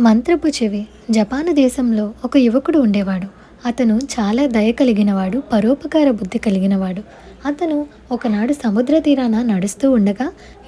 మంత్రపు చెవి. జపాను దేశంలో ఒక యువకుడు ఉండేవాడు. అతను చాలా దయ కలిగినవాడు, పరోపకార బుద్ధి కలిగినవాడు. అతను ఒకనాడు సముద్ర తీరాన నడుస్తూ ఉండగా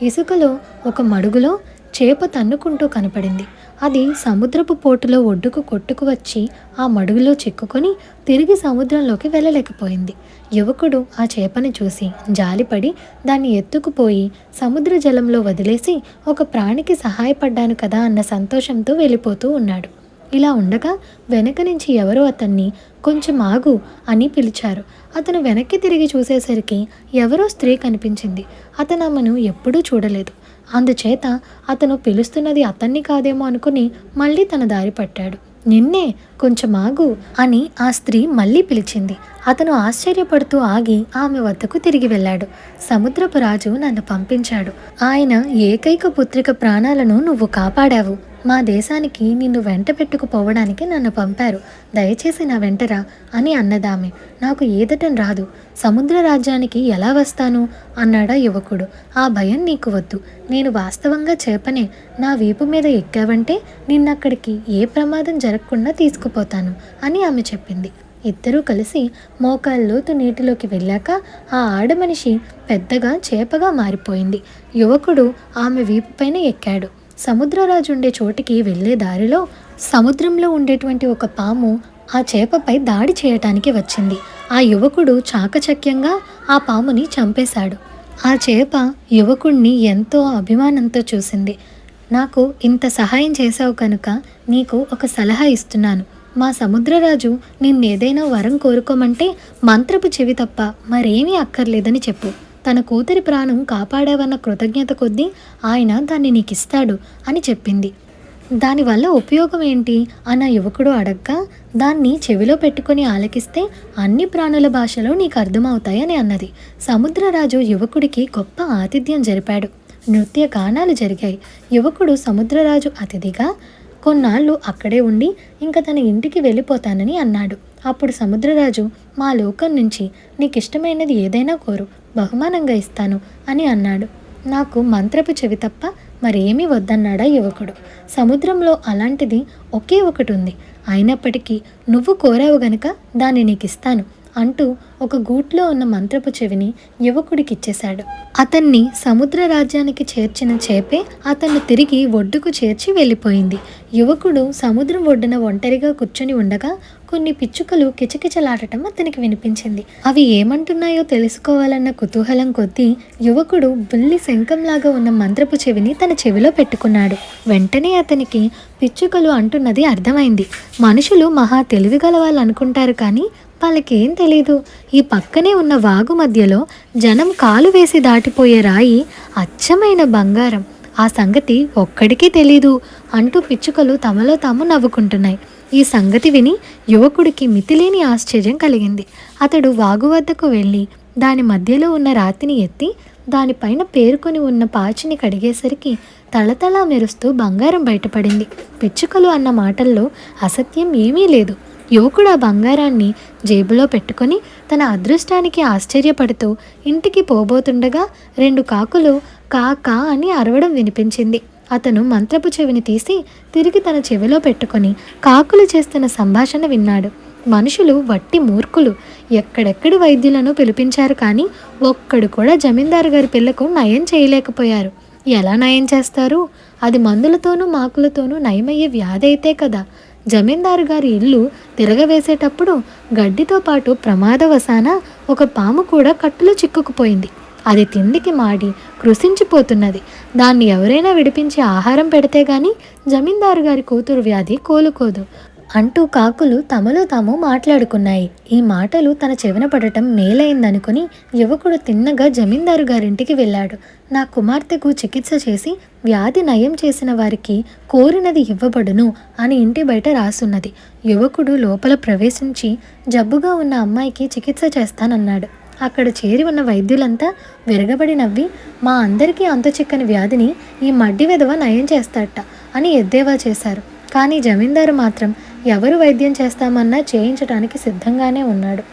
ఇసుకలో ఒక మడుగులో చేప తన్నుకుంటూ కనపడింది. అది సముద్రపు పోటులో ఒడ్డుకు కొట్టుకు వచ్చి ఆ మడుగులో చిక్కుకొని తిరిగి సముద్రంలోకి వెళ్ళలేకపోయింది. యువకుడు ఆ చేపని చూసి జాలిపడి దాన్ని ఎత్తుకుపోయి సముద్ర జలంలో వదిలేసి ఒక ప్రాణికి సహాయపడ్డాను కదా అన్న సంతోషంతో వెళ్ళిపోతూ ఉన్నాడు. ఇలా ఉండగా వెనక నుంచి ఎవరో అతన్ని కొంచెం ఆగు అని పిలిచారు. అతను వెనక్కి తిరిగి చూసేసరికి ఎవరో స్త్రీ కనిపించింది. అతను ఆమెను ఎప్పుడూ చూడలేదు. అందుచేత అతను పిలుస్తున్నది అతన్ని కాదేమో అనుకుని మళ్ళీ తన దారి పట్టాడు. నిన్నే, కొంచెం ఆగు అని ఆ స్త్రీ మళ్ళీ పిలిచింది. అతను ఆశ్చర్యపడుతూ ఆగి ఆమె వద్దకు తిరిగి వెళ్ళాడు. సముద్రపు రాజు నన్ను పంపించాడు. ఆయన ఏకైక పుత్రిక ప్రాణాలను నువ్వు కాపాడావు. మా దేశానికి నిన్ను వెంట పెట్టుకుపోవడానికి నన్ను పంపారు. దయచేసి నా వెంటరా అని అన్నదామె. నాకు ఈదటం రాదు. సముద్ర రాజ్యానికి ఎలా వస్తాను అన్నాడా యువకుడు. ఆ భయం నీకు వద్దు. నేను వాస్తవంగా చేపనే. నా వీపు మీద ఎక్కావంటే నిన్నక్కడికి ఏ ప్రమాదం జరగకుండా తీసుకుపోతాను అని ఆమె చెప్పింది. ఇద్దరూ కలిసి మోకాళ్ళలోతు నీటిలోకి వెళ్ళాక ఆ ఆడమనిషి పెద్దగా చేపగా మారిపోయింది. యువకుడు ఆమె వీపుపైన ఎక్కాడు. సముద్రరాజు ఉండే చోటికి వెళ్ళే దారిలో సముద్రంలో ఉండేటువంటి ఒక పాము ఆ చేపపై దాడి చేయటానికి వచ్చింది. ఆ యువకుడు చాకచక్యంగా ఆ పాముని చంపేశాడు. ఆ చేప యువకుణ్ణి ఎంతో అభిమానంతో చూసింది. నాకు ఇంత సహాయం చేశావు కనుక నీకు ఒక సలహా ఇస్తున్నాను. మా సముద్రరాజు నిన్నేదైనా వరం కోరుకోమంటే మంత్రపు చెవి తప్ప మరేమీ అక్కర్లేదని చెప్పు. తన కూతురి ప్రాణం కాపాడావన్న కృతజ్ఞత కొద్దీ ఆయన దాన్ని నీకిస్తాడు అని చెప్పింది. దానివల్ల ఉపయోగం ఏంటి అన్న యువకుడు అడగ్గా, దాన్ని చెవిలో పెట్టుకుని ఆలకిస్తే అన్ని ప్రాణుల భాషలో నీకు అర్థమవుతాయని అన్నది. సముద్రరాజు యువకుడికి గొప్ప ఆతిథ్యం జరిపాడు. నృత్య గానాలు జరిగాయి. యువకుడు సముద్రరాజు అతిథిగా కొన్నాళ్ళు అక్కడే ఉండి ఇంకా తన ఇంటికి వెళ్ళిపోతానని అన్నాడు. అప్పుడు సముద్రరాజు, మా లోకం నుంచి నీకిష్టమైనది ఏదైనా కోరు, బహుమానంగా ఇస్తాను అని అన్నాడు. నాకు మంత్రపు చెవి తప్ప మరేమీ వద్దన్నాడా యువకుడు. సముద్రంలో అలాంటిది ఒకే ఒకటి ఉంది. అయినప్పటికీ నువ్వు కోరావు గనుక దాన్ని నీకిస్తాను అంటూ ఒక గూట్లో ఉన్న మంత్రపు చెవిని యువకుడికిచ్చేశాడు. అతన్ని సముద్ర రాజ్యానికి చేర్చిన చేపే అతన్ని తిరిగి ఒడ్డుకు చేర్చి వెళ్ళిపోయింది. యువకుడు సముద్రం ఒడ్డున ఒంటరిగా కూర్చొని ఉండగా కొన్ని పిచ్చుకలు కిచకిచలాడటం అతనికి వినిపించింది. అవి ఏమంటున్నాయో తెలుసుకోవాలన్న కుతూహలం కొద్దీ యువకుడు బుల్లి శంఖంలాగా ఉన్న మంత్రపు చెవిని తన చెవిలో పెట్టుకున్నాడు. వెంటనే అతనికి పిచ్చుకలు అంటున్నది అర్థమైంది. మనుషులు మహా తెలివిగల వాళ్ళు అనుకుంటారు, కానీ వాళ్ళకేం తెలీదు. ఈ పక్కనే ఉన్న వాగు మధ్యలో జనం కాలు వేసి దాటిపోయే రాయి అచ్చమైన బంగారం. ఆ సంగతి ఒక్కడికి తెలీదు అంటూ పిచ్చుకలు తమలో తాము నవ్వుకుంటున్నాయి. ఈ సంగతి విని యువకుడికి మితిలేని ఆశ్చర్యం కలిగింది. అతడు వాగు వద్దకు వెళ్ళి దాని మధ్యలో ఉన్న రాతిని ఎత్తి దానిపైన పేరుకొని ఉన్న పాచిని కడిగేసరికి తళతళా మెరుస్తూ బంగారం బయటపడింది. పిచ్చుకలు అన్న మాటల్లో అసత్యం ఏమీ లేదు. యువకుడు ఆ బంగారాన్ని జేబులో పెట్టుకొని తన అదృష్టానికి ఆశ్చర్యపడుతూ ఇంటికి పోబోతుండగా 2 కాకులు కా కా అని అరవడం వినిపించింది. అతను మంత్రపు చెవిని తీసి తిరిగి తన చెవిలో పెట్టుకొని కాకులు చేస్తున్న సంభాషణ విన్నాడు. మనుషులు వట్టి మూర్ఖులు. ఎక్కడెక్కడి వైద్యులను పిలిపించారు, కానీ ఒక్కడు కూడా జమీందారు గారి పిల్లకు నయం చేయలేకపోయారు. ఎలా నయం చేస్తారు? అది మందులతోనూ మాకులతోనూ నయమయ్యే వ్యాధి అయితే కదా. జమీందారు గారి ఇల్లు తిరగవేసేటప్పుడు గడ్డితో పాటు ప్రమాదవశాన ఒక పాము కూడా కట్టులో చిక్కుకుపోయింది. అది తిండికి మాడి కృషించిపోతున్నది. దాన్ని ఎవరైనా విడిపించి ఆహారం పెడితే గాని జమీందారు గారి కూతురు వ్యాధి కోలుకోదు అంటూ కాకులు తమలో తాము మాట్లాడుకున్నాయి. ఈ మాటలు తన చెవిన పడటం మేలైందనుకుని యువకుడు తిన్నగా జమీందారు గారింటికి వెళ్ళాడు. నా కుమార్తెకు చికిత్స చేసి వ్యాధి నయం చేసిన వారికి కోరినది ఇవ్వబడును అని ఇంటి బయట రాసున్నది. యువకుడు లోపల ప్రవేశించి జబ్బుగా ఉన్న అమ్మాయికి చికిత్స చేస్తానన్నాడు. అక్కడ చేరి ఉన్న వైద్యులంతా విరగబడి నవ్వి, మా అందరికీ అంత చిక్కని వ్యాధిని ఈ మడ్డి వెధవ నయం చేస్తాడట అని ఎద్దేవా చేశారు. కానీ జమీందారు మాత్రం ఎవరు వైద్యం చేస్తామన్నా చేయించడానికి సిద్ధంగానే ఉన్నాడు.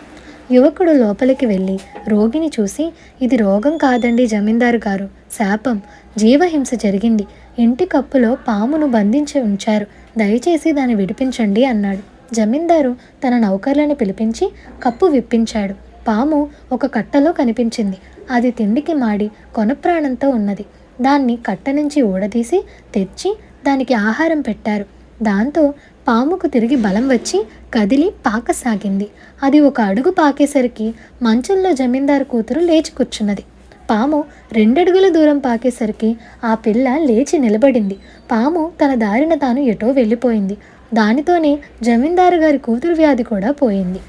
యువకుడు లోపలికి వెళ్ళి రోగిని చూసి, ఇది రోగం కాదండి జమీందారు గారు, శాపం, జీవహింస జరిగింది. ఇంటి కప్పులో పామును బంధించి ఉంచారు. దయచేసి దాన్ని విడిపించండి అన్నాడు. జమీందారు తన నౌకర్లను పిలిపించి కప్పు విప్పించాడు. పాము ఒక కట్టలో కనిపించింది. అది తిండికి మాడి కొనప్రాణంతో ఉన్నది. దాన్ని కట్ట నుంచి ఊడదీసి తెచ్చి దానికి ఆహారం పెట్టారు. దాంతో పాముకు తిరిగి బలం వచ్చి కదిలి పాకసాగింది. అది ఒక అడుగు పాకేసరికి మంచంలో జమీందారు కూతురు లేచి కూర్చున్నది. పాము 2 అడుగుల దూరం పాకేసరికి ఆ పిల్ల లేచి నిలబడింది. పాము తన దారిన తాను ఎటో వెళ్ళిపోయింది. దానితోనే జమీందారు గారి కూతురు వ్యాధి కూడా పోయింది.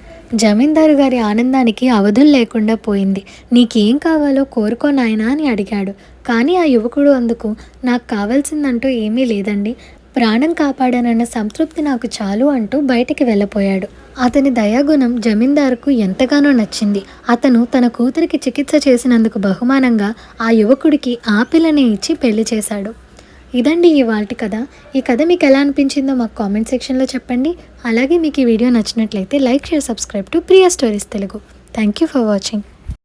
జమీందారు గారి ఆనందానికి అవధులు లేకుండా పోయింది. నీకేం కావాలో కోరుకో నాయనా అని అడిగాడు. కానీ ఆ యువకుడు అందుకు నాకు కావాల్సిందంటూ ఏమీ లేదండి, ప్రాణం కాపాడానన్న సంతృప్తి నాకు చాలు అంటూ బయటికి వెళ్ళిపోయాడు. అతని దయాగుణం జమీందారుకు ఎంతగానో నచ్చింది. అతను తన కూతురికి చికిత్స చేసినందుకు బహుమానంగా ఆ యువకుడికి ఆ పిల్లని ఇచ్చి పెళ్లి చేశాడు. ఇదండి ఇవాల్టి కథ. ఈ కథ మీకు ఎలా అనిపించిందో మాకు కామెంట్ సెక్షన్లో చెప్పండి. అలాగే మీకు ఈ వీడియో నచ్చినట్లయితే like, share, subscribe to Priya stories Telugu. Thank you for watching.